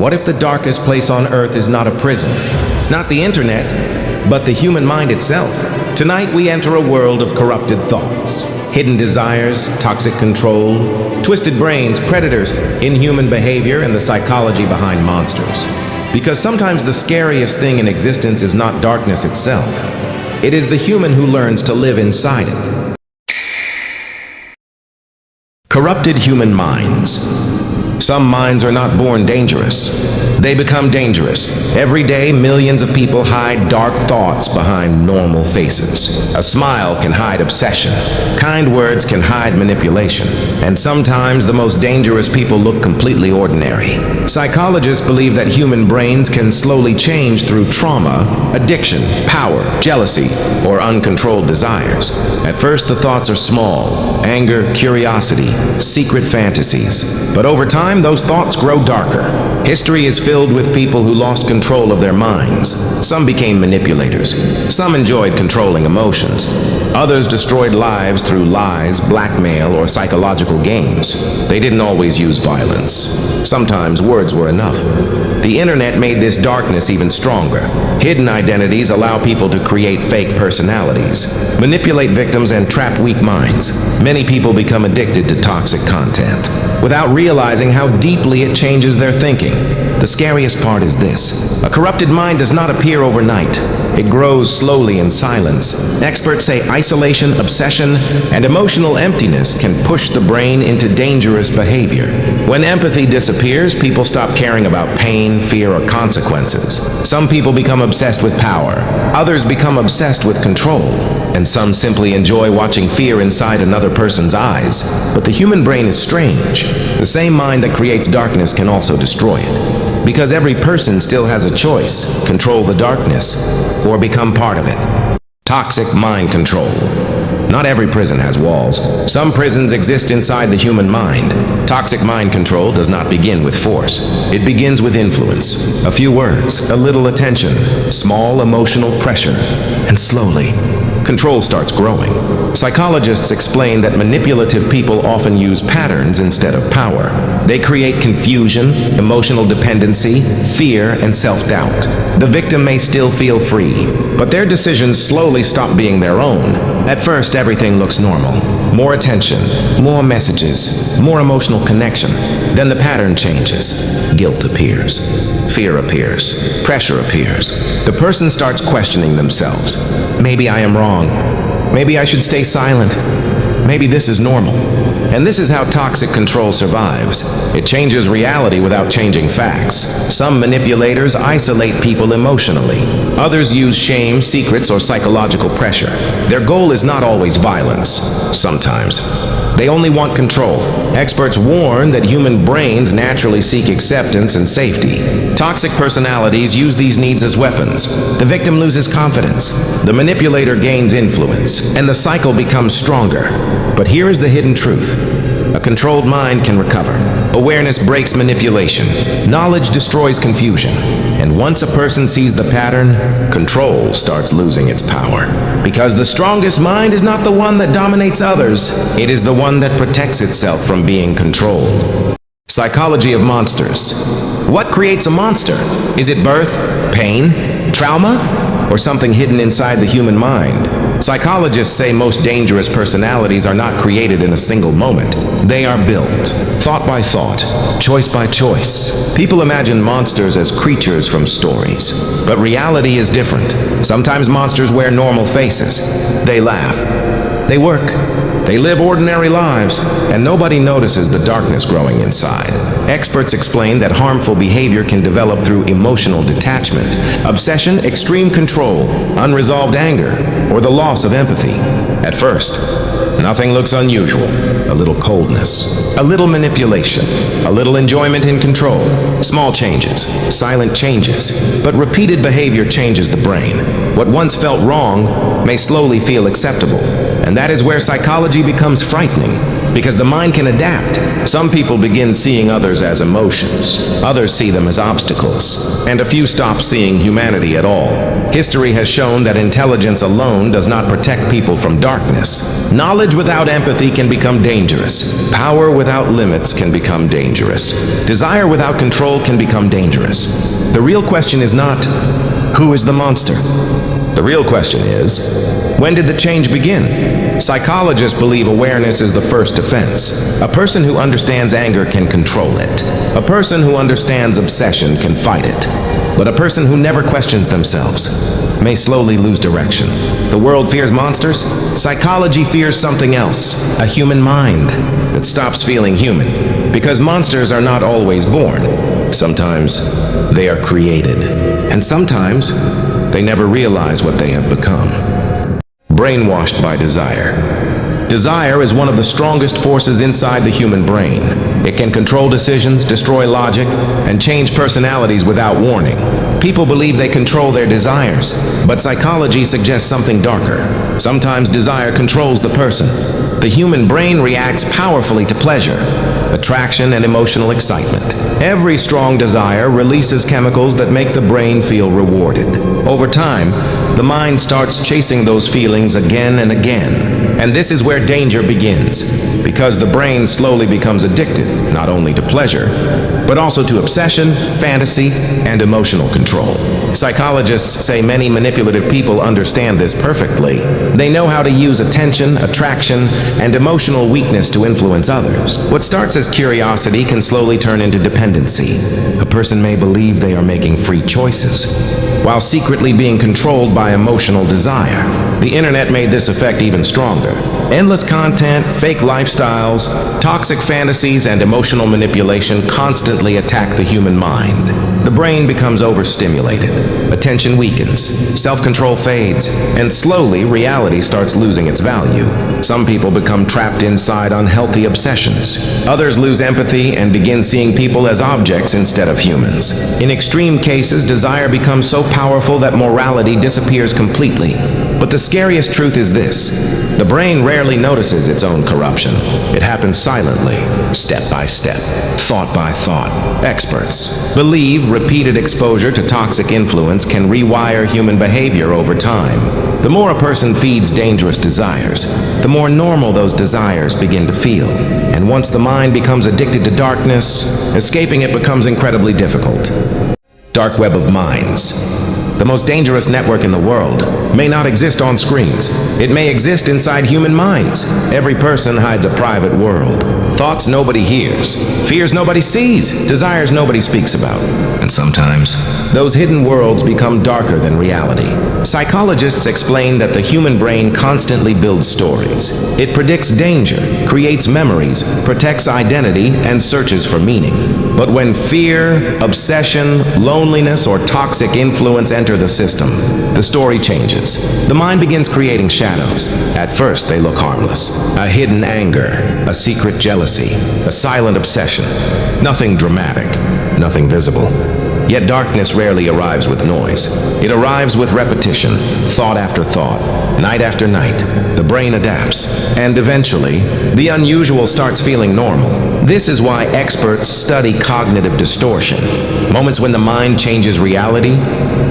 What if the darkest place on Earth is not a prison? Not the internet, but the human mind itself. Tonight we enter a world of corrupted thoughts, hidden desires, toxic control, twisted brains, predators, inhuman behavior, and the psychology behind monsters. Because sometimes the scariest thing in existence is not darkness itself. It is the human who learns to live inside it. Corrupted human minds. Some minds are not born dangerous. They become dangerous. Every day, millions of people hide dark thoughts behind normal faces. A smile can hide obsession. Kind words can hide manipulation. And sometimes the most dangerous people look completely ordinary. Psychologists believe that human brains can slowly change through trauma, addiction, power, jealousy, or uncontrolled desires. At first, the thoughts are small: anger, curiosity, secret fantasies. But over time, those thoughts grow darker. History is filled with people who lost control of their minds. Some became manipulators. Some enjoyed controlling emotions. Others destroyed lives through lies, blackmail, or psychological games. They didn't always use violence. Sometimes words were enough. The internet made this darkness even stronger. Hidden identities allow people to create fake personalities, manipulate victims, and trap weak minds. Many people become addicted to toxic content without realizing how deeply it changes their thinking. The scariest part is this: a corrupted mind does not appear overnight. It grows slowly in silence. Experts say isolation, obsession, and emotional emptiness can push the brain into dangerous behavior. When empathy disappears, people stop caring about pain, fear, or consequences. Some people become obsessed with power. Others become obsessed with control. And some simply enjoy watching fear inside another person's eyes. But the human brain is strange. The same mind that creates darkness can also destroy it. Because every person still has a choice: control the darkness or become part of it. Toxic mind control. Not every prison has walls. Some prisons exist inside the human mind. Toxic mind control does not begin with force. It begins with influence. A few words, a little attention, small emotional pressure, and slowly, control starts growing. Psychologists explain that manipulative people often use patterns instead of power. They create confusion, emotional dependency, fear, and self-doubt. The victim may still feel free, but their decisions slowly stop being their own. At first, everything looks normal. More attention, more messages, more emotional connection. Then the pattern changes. Guilt appears. Fear appears. Pressure appears. The person starts questioning themselves. Maybe I am wrong. Maybe I should stay silent. Maybe this is normal. And this is how toxic control survives. It changes reality without changing facts. Some manipulators isolate people emotionally. Others use shame, secrets, or psychological pressure. Their goal is not always violence. Sometimes they only want control. Experts warn that human brains naturally seek acceptance and safety. Toxic personalities use these needs as weapons. The victim loses confidence. The manipulator gains influence, and the cycle becomes stronger. But here is the hidden truth. A controlled mind can recover. Awareness breaks manipulation. Knowledge destroys confusion. And once a person sees the pattern, control starts losing its power. Because the strongest mind is not the one that dominates others. It is the one that protects itself from being controlled. Psychology of monsters. What creates a monster? Is it birth, pain, trauma, or something hidden inside the human mind? Psychologists say most dangerous personalities are not created in a single moment. They are built, thought by thought, choice by choice. People imagine monsters as creatures from stories, but reality is different. Sometimes monsters wear normal faces. They laugh. They work. They live ordinary lives, and nobody notices the darkness growing inside. Experts explain that harmful behavior can develop through emotional detachment, obsession, extreme control, unresolved anger, or the loss of empathy. At first, nothing looks unusual. A little coldness, a little manipulation, a little enjoyment in control, small changes, silent changes, but repeated behavior changes the brain. What once felt wrong may slowly feel acceptable, and that is where psychology becomes frightening. because the mind can adapt. Some people begin seeing others as emotions, others see them as obstacles, and a few stop seeing humanity at all. History has shown that intelligence alone does not protect people from darkness. Knowledge without empathy can become dangerous. Power without limits can become dangerous. Desire without control can become dangerous. The real question is not, who is the monster? The real question is, when did the change begin? Psychologists believe awareness is the first defense. A person who understands anger can control it. A person who understands obsession can fight it. But a person who never questions themselves may slowly lose direction. The world fears monsters. Psychology fears something else, a human mind that stops feeling human. Because monsters are not always born. Sometimes they are created. And sometimes they never realize what they have become. Brainwashed by desire. Desire is one of the strongest forces inside the human brain. It can control decisions, destroy logic, and change personalities without warning. People believe they control their desires, but psychology suggests something darker. Sometimes desire controls the person. The human brain reacts powerfully to pleasure, attraction, and emotional excitement. Every strong desire releases chemicals that make the brain feel rewarded. Over time, the mind starts chasing those feelings again and again. And this is where danger begins, because the brain slowly becomes addicted, not only to pleasure, but also to obsession, fantasy, and emotional control. Psychologists say many manipulative people understand this perfectly. They know how to use attention, attraction, and emotional weakness to influence others. What starts as curiosity can slowly turn into dependency. A person may believe they are making free choices, while secretly being controlled by emotional desire. The internet made this effect even stronger. Endless content, fake lifestyles, toxic fantasies, and emotional manipulation constantly attack the human mind. The brain becomes overstimulated. Attention weakens, self-control fades, and slowly reality starts losing its value. Some people become trapped inside unhealthy obsessions. Others lose empathy and begin seeing people as objects instead of humans. In extreme cases, desire becomes so powerful that morality disappears completely. But the scariest truth is this: the brain rarely notices its own corruption. It happens silently, step by step, thought by thought. Experts believe repeated exposure to toxic influence can rewire human behavior over time. The more a person feeds dangerous desires, the more normal those desires begin to feel. And once the mind becomes addicted to darkness, escaping it becomes incredibly difficult. Dark web of minds. The most dangerous network in the world may not exist on screens. It may exist inside human minds. Every person hides a private world. Thoughts nobody hears, fears nobody sees, desires nobody speaks about. And sometimes, those hidden worlds become darker than reality. Psychologists explain that the human brain constantly builds stories. It predicts danger, creates memories, protects identity, and searches for meaning. But when fear, obsession, loneliness, or toxic influence enter the system, the story changes. The mind begins creating shadows. At first, they look harmless. A hidden anger, a secret jealousy, a silent obsession. Nothing dramatic, nothing visible. Yet darkness rarely arrives with noise. It arrives with repetition, thought after thought, night after night. The brain adapts, and eventually, the unusual starts feeling normal. This is why experts study cognitive distortion, moments when the mind changes reality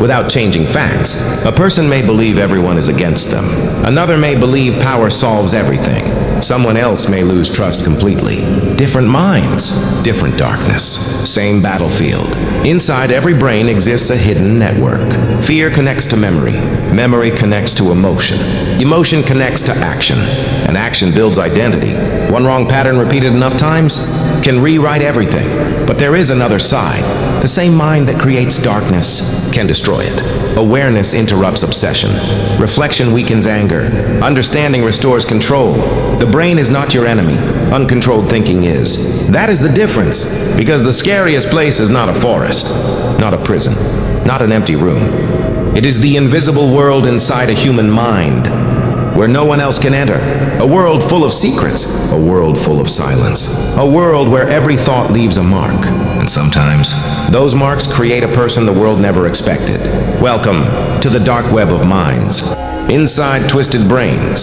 without changing facts. A person may believe everyone is against them. Another may believe power solves everything. Someone else may lose trust completely. Different minds, different darkness, same battlefield. Inside every brain exists a hidden network. Fear connects to memory. Memory connects to emotion. Emotion connects to action. And action builds identity. One wrong pattern repeated enough times can rewrite everything. But there is another side. The same mind that creates darkness can destroy it. Awareness interrupts obsession. Reflection weakens anger. Understanding restores control. The brain is not your enemy. Uncontrolled thinking is. That is the difference, because the scariest place is not a forest, not a prison, not an empty room. It is the invisible world inside a human mind, where no one else can enter. A world full of secrets, a world full of silence, a world where every thought leaves a mark. And sometimes, those marks create a person the world never expected. Welcome to the dark web of minds. inside twisted brains.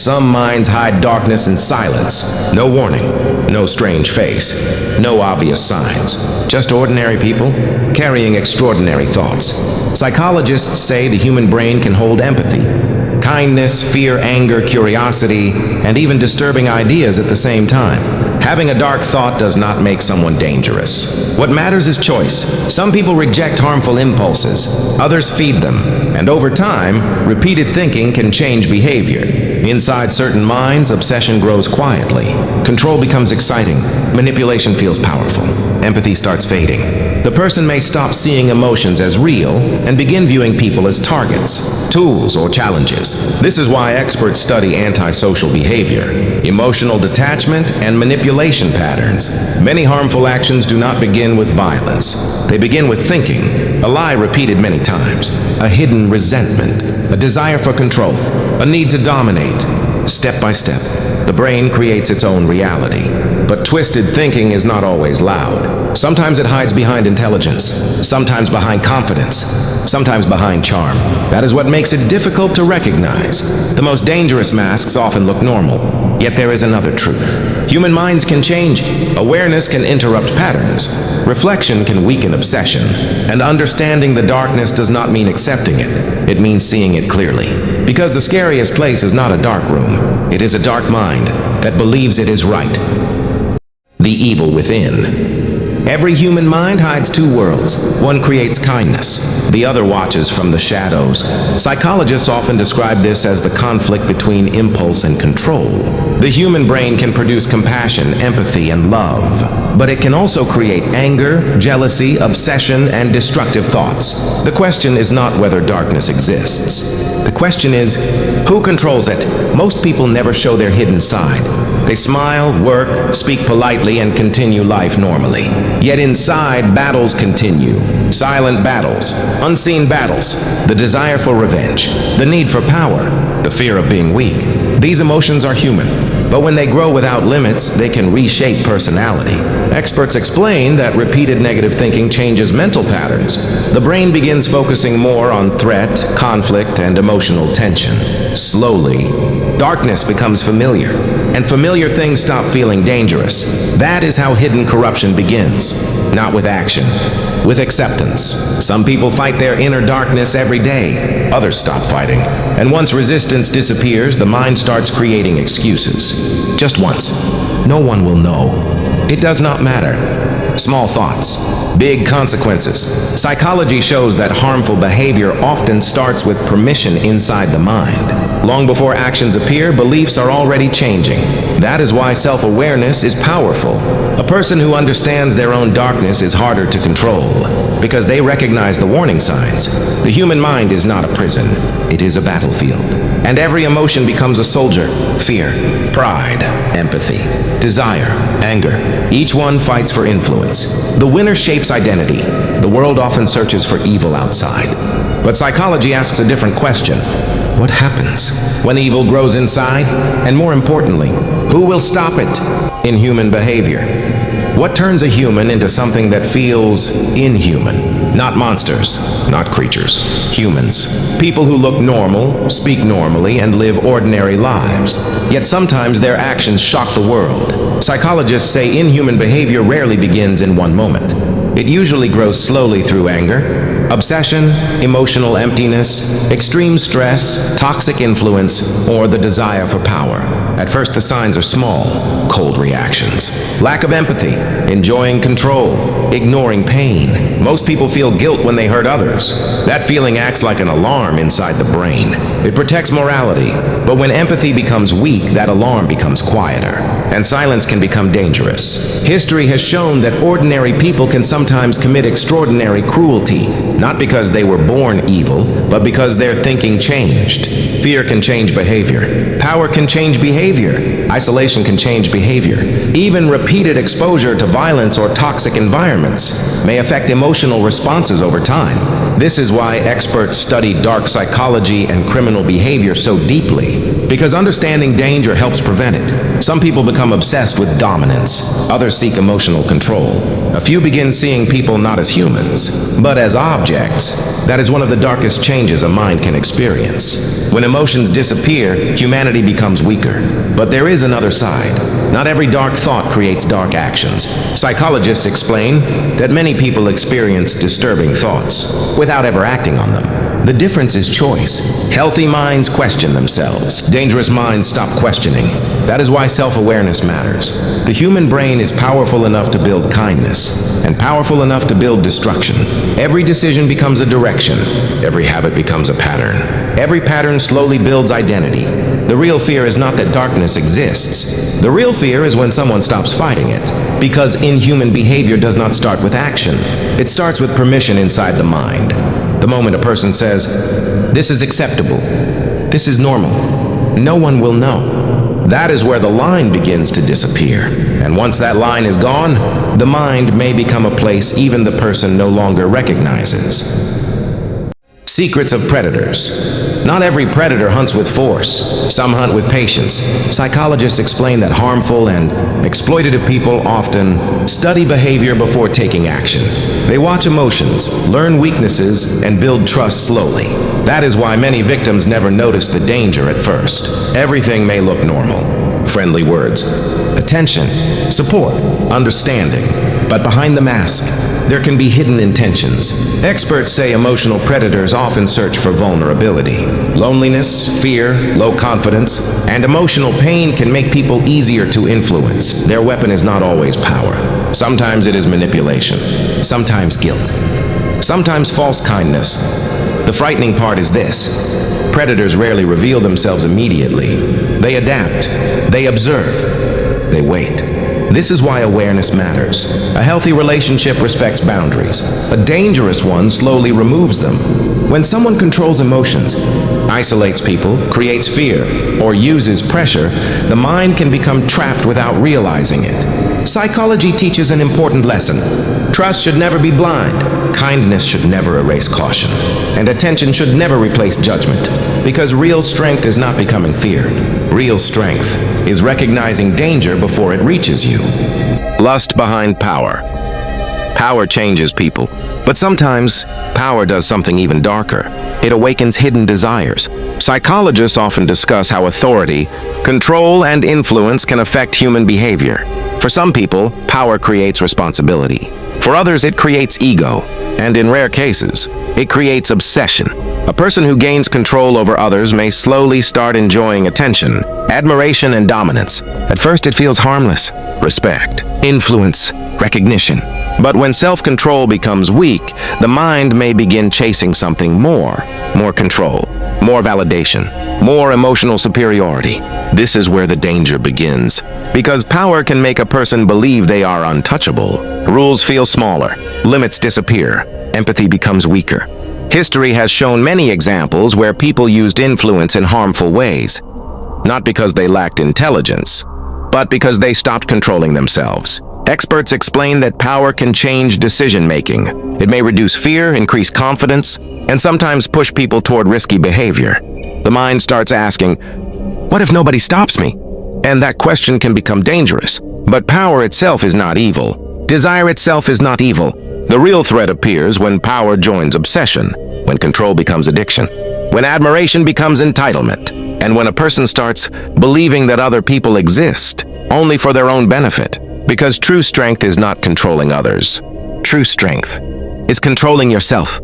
Some minds hide darkness in silence. No warning, no strange face, no obvious signs. Just ordinary people carrying extraordinary thoughts. Psychologists say the human brain can hold empathy, kindness, fear, anger, curiosity, and even disturbing ideas at the same time. Having a dark thought does not make someone dangerous. What matters is choice. Some people reject harmful impulses, others feed them, and over time, repeated thinking can change behavior. Inside certain minds, obsession grows quietly. Control becomes exciting. Manipulation feels powerful. Empathy starts fading. The person may stop seeing emotions as real and begin viewing people as targets, tools, or challenges. This is why experts study antisocial behavior, emotional detachment, and manipulation patterns. Many harmful actions do not begin with violence. They begin with thinking, a lie repeated many times, a hidden resentment, a desire for control, a need to dominate. Step by step, the brain creates its own reality. But twisted thinking is not always loud. Sometimes it hides behind intelligence, sometimes behind confidence, sometimes behind charm. That is what makes it difficult to recognize. The most dangerous masks often look normal, yet there is another truth. Human minds can change. Awareness can interrupt patterns. Reflection can weaken obsession. And understanding the darkness does not mean accepting it. It means seeing it clearly. Because the scariest place is not a dark room. It is a dark mind that believes it is right. The evil within. Every human mind hides two worlds. One creates kindness, the other watches from the shadows. Psychologists often describe this as the conflict between impulse and control. The human brain can produce compassion, empathy, and love, but it can also create anger, jealousy, obsession, and destructive thoughts. The question is not whether darkness exists. The question is, who controls it? Most people never show their hidden side. They smile, work, speak politely, and continue life normally. Yet inside, battles continue. Silent battles, unseen battles, the desire for revenge, the need for power, the fear of being weak. These emotions are human, but when they grow without limits, they can reshape personality. Experts explain that repeated negative thinking changes mental patterns. The brain begins focusing more on threat, conflict, and emotional tension. Slowly, darkness becomes familiar, and familiar things stop feeling dangerous. That is how hidden corruption begins. Not with action, with acceptance. Some people fight their inner darkness every day. Others stop fighting. And once resistance disappears, the mind starts creating excuses. Just once. No one will know. It does not matter. Small thoughts, big consequences. Psychology shows that harmful behavior often starts with permission inside the mind. Long before actions appear, beliefs are already changing. That is why self-awareness is powerful. A person who understands their own darkness is harder to control, because they recognize the warning signs. The human mind is not a prison. It is a battlefield. And every emotion becomes a soldier. Fear, pride, empathy, desire, anger. Each one fights for influence. The winner shapes identity. The world often searches for evil outside. But psychology asks a different question. What happens when evil grows inside? And more importantly, who will stop it? In human behavior. What turns a human into something that feels inhuman? Not monsters, not creatures. Humans. People who look normal, speak normally, and live ordinary lives. Yet sometimes their actions shock the world. Psychologists say inhuman behavior rarely begins in one moment. It usually grows slowly through anger, obsession, emotional emptiness, extreme stress, toxic influence, or the desire for power. At first, the signs are small, cold reactions. Lack of empathy, enjoying control, ignoring pain. Most people feel guilt when they hurt others. That feeling acts like an alarm inside the brain. It protects morality, but when empathy becomes weak, that alarm becomes quieter, and silence can become dangerous. History has shown that ordinary people can sometimes commit extraordinary cruelty, not because they were born evil, but because their thinking changed. Fear can change behavior. Power can change behavior. Isolation can change behavior. Even repeated exposure to violence or toxic environments may affect emotional responses over time. This is why experts study dark psychology and criminal behavior so deeply, because understanding danger helps prevent it. Some people become obsessed with dominance. Others seek emotional control. A few begin seeing people not as humans, but as objects, that is one of the darkest changes a mind can experience. When emotions disappear, humanity becomes weaker. But there is another side. Not every dark thought creates dark actions. Psychologists explain that many people experience disturbing thoughts without ever acting on them. The difference is choice. Healthy minds question themselves. Dangerous minds stop questioning. That is why self-awareness matters. The human brain is powerful enough to build kindness, and powerful enough to build destruction. Every decision becomes a direction. Every habit becomes a pattern. Every pattern slowly builds identity. The real fear is not that darkness exists. The real fear is when someone stops fighting it. Because inhuman behavior does not start with action. It starts with permission inside the mind. The moment a person says, "This is acceptable. This is normal," no one will know. That is where the line begins to disappear. And once that line is gone, the mind may become a place even the person no longer recognizes. Secrets of predators. Not every predator hunts with force. Some hunt with patience. Psychologists explain that harmful and exploitative people often study behavior before taking action. They watch emotions, learn weaknesses, and build trust slowly. That is why many victims never notice the danger at first. Everything may look normal. Friendly words, attention, support, understanding. But behind the mask, there can be hidden intentions. Experts say emotional predators often search for vulnerability. Loneliness, fear, low confidence, and emotional pain can make people easier to influence. Their weapon is not always power. Sometimes it is manipulation. Sometimes guilt. Sometimes false kindness. The frightening part is this. Predators rarely reveal themselves immediately. They adapt. They observe. They wait. This is why awareness matters. A healthy relationship respects boundaries. A dangerous one slowly removes them. When someone controls emotions, isolates people, creates fear, or uses pressure, the mind can become trapped without realizing it. Psychology teaches an important lesson. Trust should never be blind. Kindness should never erase caution. And attention should never replace judgment. Because real strength is not becoming feared. Real strength is recognizing danger before it reaches you. Lust behind power. Power changes people, but sometimes power does something even darker. It awakens hidden desires. Psychologists often discuss how authority, control, and influence can affect human behavior. For some people, power creates responsibility. For others, it creates ego. And in rare cases, it creates obsession. A person who gains control over others may slowly start enjoying attention, admiration, and dominance. At first, it feels harmless. Respect, influence, recognition. But when self-control becomes weak, the mind may begin chasing something more. More control, more validation, more emotional superiority. This is where the danger begins. Because power can make a person believe they are untouchable. Rules feel smaller, limits disappear, empathy becomes weaker. History has shown many examples where people used influence in harmful ways. Not because they lacked intelligence, but because they stopped controlling themselves. Experts explain that power can change decision-making. It may reduce fear, increase confidence, and sometimes push people toward risky behavior. The mind starts asking, "What if nobody stops me?" And that question can become dangerous. But power itself is not evil. Desire itself is not evil. The real threat appears when power joins obsession, when control becomes addiction, when admiration becomes entitlement, and when a person starts believing that other people exist only for their own benefit. Because true strength is not controlling others. True strength is controlling yourself.